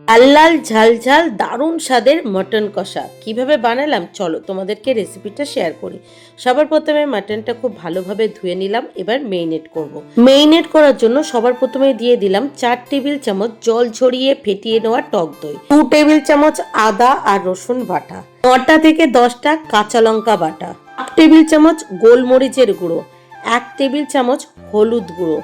লাল লাল ঝাল ঝাল দারুণ স্বাদের মটন কষা কিভাবে বানালাম চলো তোমাদেরকে রেসিপিটা শেয়ার করি। সবার প্রথমে মাটনটা খুব ভালোভাবে ধুয়ে নিলাম। এবার মেরিনেট করব। মেরিনেট করার জন্য সবার প্রথমে দিয়ে দিলাম 4 টেবিল চামচ জল ঝরিয়ে ফেটিয়ে নেওয়া টক দই, 2 টেবিল চামচ আদা আর রসুন বাটা, 9টা থেকে 10টা কাঁচা লঙ্কা বাটা, 1 টেবিল চামচ গোলমরিচের গুঁড়ো, 1 টেবিল চামচ হলুদ গুঁড়ো,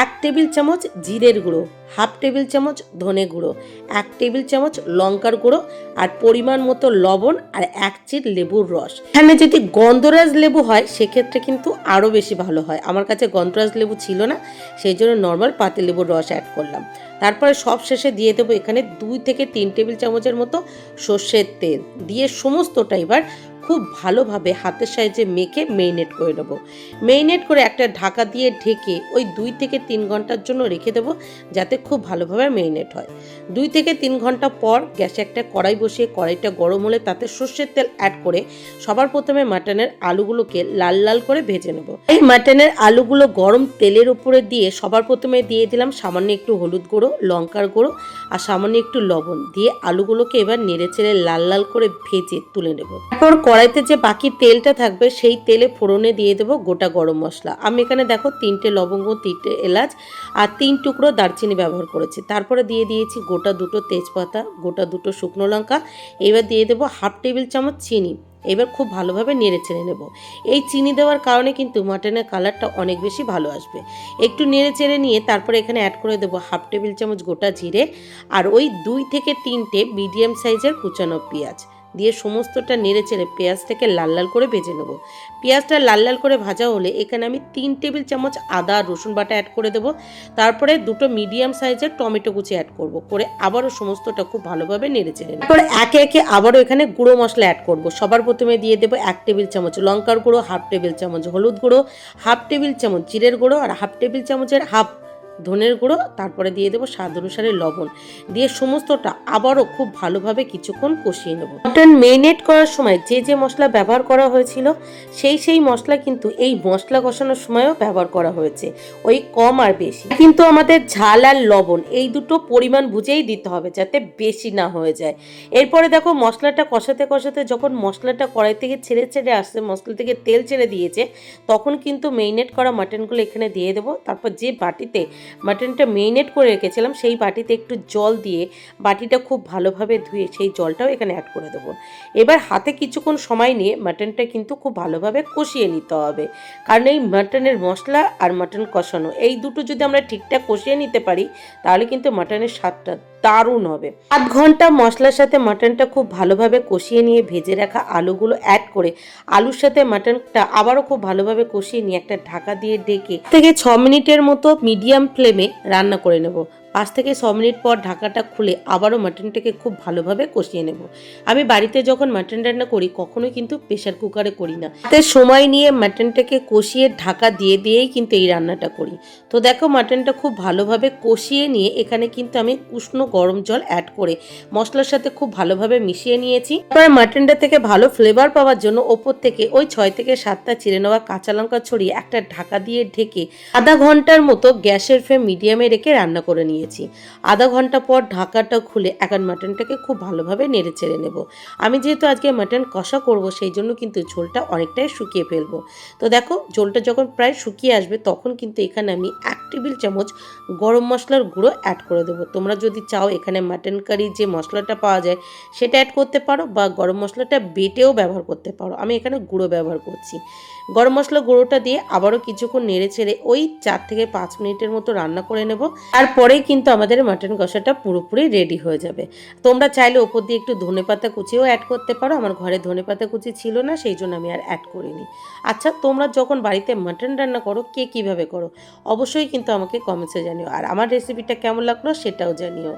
1 টেবিল চামচ জিরের গুঁড়ো, 1/2 টেবিল চামচ ধনে গুঁড়ো, 1 টেবিল চামচ লঙ্কার গুঁড়ো আর পরিমাণ মতো লবণ আর 1 চিট লেবুর রস। এখানে যদি গন্ধরাজ লেবু হয় সেক্ষেত্রে কিন্তু আরও বেশি ভালো হয়। আমার কাছে গন্ধরাজ লেবু ছিল না, সেই জন্য নর্মাল পাতি লেবুর রস অ্যাড করলাম। তারপরে সব শেষে দিয়ে দেবো এখানে 2 থেকে 3 টেবিল চামচের মতো সর্ষের তেল দিয়ে সমস্তটা এবার খুব ভালোভাবে হাতের সাহায্যে মেখে মেরিনেট করে নেবো। মেরিনেট করে একটা ঢাকা দিয়ে ঢেকে ওই 2 থেকে 3 ঘন্টার জন্য রেখে দেবো, যাতে খুব ভালোভাবে মেরিনেট হয়। 2 থেকে 3 ঘন্টা পর গ্যাসে একটা কড়াই বসিয়ে কড়াইটা গরম হলে তাতে সর্ষের তেল অ্যাড করে সবার প্রথমে মাটনের আলুগুলোকে লাল লাল করে ভেজে নেব। এই মাটনের আলুগুলো গরম তেলের উপরে দিয়ে সবার প্রথমে দিয়ে দিলাম সামান্য একটু হলুদ গুঁড়ো, লঙ্কার গুঁড়ো আর সামান্য একটু লবণ দিয়ে আলুগুলোকে এবার নেড়ে চেড়ে লাল লাল করে ভেজে তুলে নেব। তারপর কড়াইতে যে বাকি তেলটা থাকবে সেই তেলে ফোড়নে দিয়ে দেবো গোটা গরম মশলা। আমি এখানে দেখো 3টে লবঙ্গ, 3টে এলাচ আর 3 টুকরো দারচিনি ব্যবহার করেছি। তারপরে দিয়ে দিয়েছি গোটা 2টো তেজপাতা, গোটা 2টো শুকনো লঙ্কা। এবার দিয়ে দেবো 1/2 টেবিল চামচ চিনি। এবার খুব ভালোভাবে নেড়ে চেড়ে নেব। এই চিনি দেওয়ার কারণে কিন্তু মাটনের কালারটা অনেক বেশি ভালো আসবে। একটু নেড়ে চেড়ে নিয়ে তারপরে এখানে অ্যাড করে দেবো 1/2 টেবিল চামচ গোটা জিরে আর ওই 2 থেকে 3টে মিডিয়াম সাইজের কুচানো পেঁয়াজ দিয়ে সমস্তটা নেড়ে চেড়ে পেঁয়াজটাকে লাল লাল করে ভেজে নেব। পেঁয়াজটা লাল লাল করে ভাজা হলে এখানে আমি 3 টেবিল চামচ আদা আর রসুন বাটা অ্যাড করে দেবো। তারপরে 2টো মিডিয়াম সাইজের টমেটো কুচি অ্যাড করব, করে আবারও সমস্তটা খুব ভালোভাবে নেড়ে চেড়ে নেব। তারপর একে একে আবারও এখানে গুঁড়ো মশলা অ্যাড করব। সবার প্রথমে দিয়ে দেবো 1 টেবিল চামচ লঙ্কার গুঁড়ো, 1/2 টেবিল চামচ হলুদ গুঁড়ো, 1/2 টেবিল চামচ জিরের গুঁড়ো আর 1/2 টেবিল চামচের হাফ ধনের গুঁড়ো। তারপরে দিয়ে দেবো স্বাদ অনুসারে লবণ দিয়ে সমস্তটা আবারও খুব ভালোভাবে কিছুক্ষণ কষিয়ে নেব। মটন মেরিনেট করার সময় যে যে মশলা ব্যবহার করা হয়েছিল সেই মশলা কিন্তু এই মশলা কষানোর সময়ও ব্যবহার করা হয়েছে, ওই কম আর বেশি। কিন্তু আমাদের ঝাল আর লবণ এই দুটো পরিমাণ বুঝেই দিতে হবে যাতে বেশি না হয়ে যায়। এরপরে দেখো মশলাটা কষাতে কষাতে যখন মশলাটা কড়াই থেকে ছেড়ে ছেড়ে আসছে, মশলা থেকে তেল ছেড়ে দিয়েছে, তখন কিন্তু মেরিনেট করা মাটনগুলো এখানে দিয়ে দেবো। তারপর যে বাটিতে মাটনটা মেরিনেট করে রেখেছিলাম সেই বাটিতে একটু জল দিয়ে বাটিটা খুব ভালোভাবে ধুয়ে সেই জলটাও এখানে অ্যাড করে দেবো। এবার হাতে কিছুক্ষণ সময় নিয়ে মাটনটা কিন্তু খুব ভালোভাবে কষিয়ে নিতে হবে, কারণ এই মাটনের মশলা আর মাটন কষানো এই দুটো যদি আমরা ঠিকঠাক কষিয়ে নিতে পারি তাহলে কিন্তু মাটনের স্বাদটা দারুণ হবে। 8 ঘন্টা মশলার সাথে মাটনটা খুব ভালোভাবে কষিয়ে নিয়ে ভেজে রাখা আলুগুলো অ্যাড করে আলুর সাথে মাটনটা আবারও খুব ভালোভাবে কষিয়ে নিয়ে একটা ঢাকা দিয়ে ঢেকে থেকে 6 মিনিটের মতো মিডিয়াম ফ্লেমে রান্না করে নেব। 5 থেকে 6 মিনিট পর ঢাকাটা খুলে আবারও মাটনটাকে খুব ভালোভাবে কষিয়ে নেব। আমি বাড়িতে যখন মাটন রান্না করি কখনোই কিন্তু প্রেশার কুকারে করি না, তাতে সময় নিয়ে মাটনটাকে কষিয়ে ঢাকা দিয়ে দিয়েই কিন্তু এই রান্নাটা করি। তো দেখো মাটনটা খুব ভালোভাবে কষিয়ে নিয়ে এখানে কিন্তু আমি উষ্ণ গরম জল অ্যাড করে মশলার সাথে খুব ভালোভাবে মিশিয়ে নিয়েছি। তারপরে মাটনটা থেকে ভালো ফ্লেভার পাওয়ার জন্য ওপর থেকে ওই 6 থেকে 7টা চিড়ে নেওয়া কাঁচা লঙ্কা ছড়িয়ে একটা ঢাকা দিয়ে ঢেকে আধা ঘন্টার মতো গ্যাসের ফ্লেম মিডিয়ামে রেখে রান্না করে নিয়েছি। আধা ঘন্টা পর ঢাকাটা খুলে এখন মাটনটাকে খুব ভালোভাবে নেড়ে চেড়ে নেব। আমি যেহেতু আজকে মাটন কষা করব সেই জন্য কিন্তু ঝোলটা অনেকটাই শুকিয়ে ফেলবো। তো দেখো ঝোলটা যখন প্রায় শুকিয়ে আসবে তখন কিন্তু এখানে আমি 1 টেবিল চামচ গরম মশলার গুঁড়ো অ্যাড করে দেবো। তোমরা যদি চাও এখানে মাটন কারি যে মশলাটা পাওয়া যায় সেটা অ্যাড করতে পারো বা গরম মশলাটা বেটেও ব্যবহার করতে পারো। আমি এখানে গুঁড়ো ব্যবহার করছি। গরম মশলা গুঁড়োটা দিয়ে আবারও কিছুক্ষণ নেড়ে ছেড়ে ওই 4 থেকে 5 মিনিটের মতো রান্না করে নেব। তারপরেই কিন্তু আমাদের মাটন কষাটা পুরোপুরি রেডি হয়ে যাবে। তোমরা চাইলে ওপর দিয়ে একটু ধনেপাতা কুচিও অ্যাড করতে পারো। আমার ঘরে ধনেপাতা কুচি ছিল না, সেই জন্য আমি আর অ্যাড করিনি। আচ্ছা, তোমরা যখন বাড়িতে মাটন রান্না করো কে কীভাবে করো অবশ্যই কিন্তু আমাকে কমেন্টসে জানিও, আর আমার রেসিপিটা কেমন লাগলো সেটাও জানিও।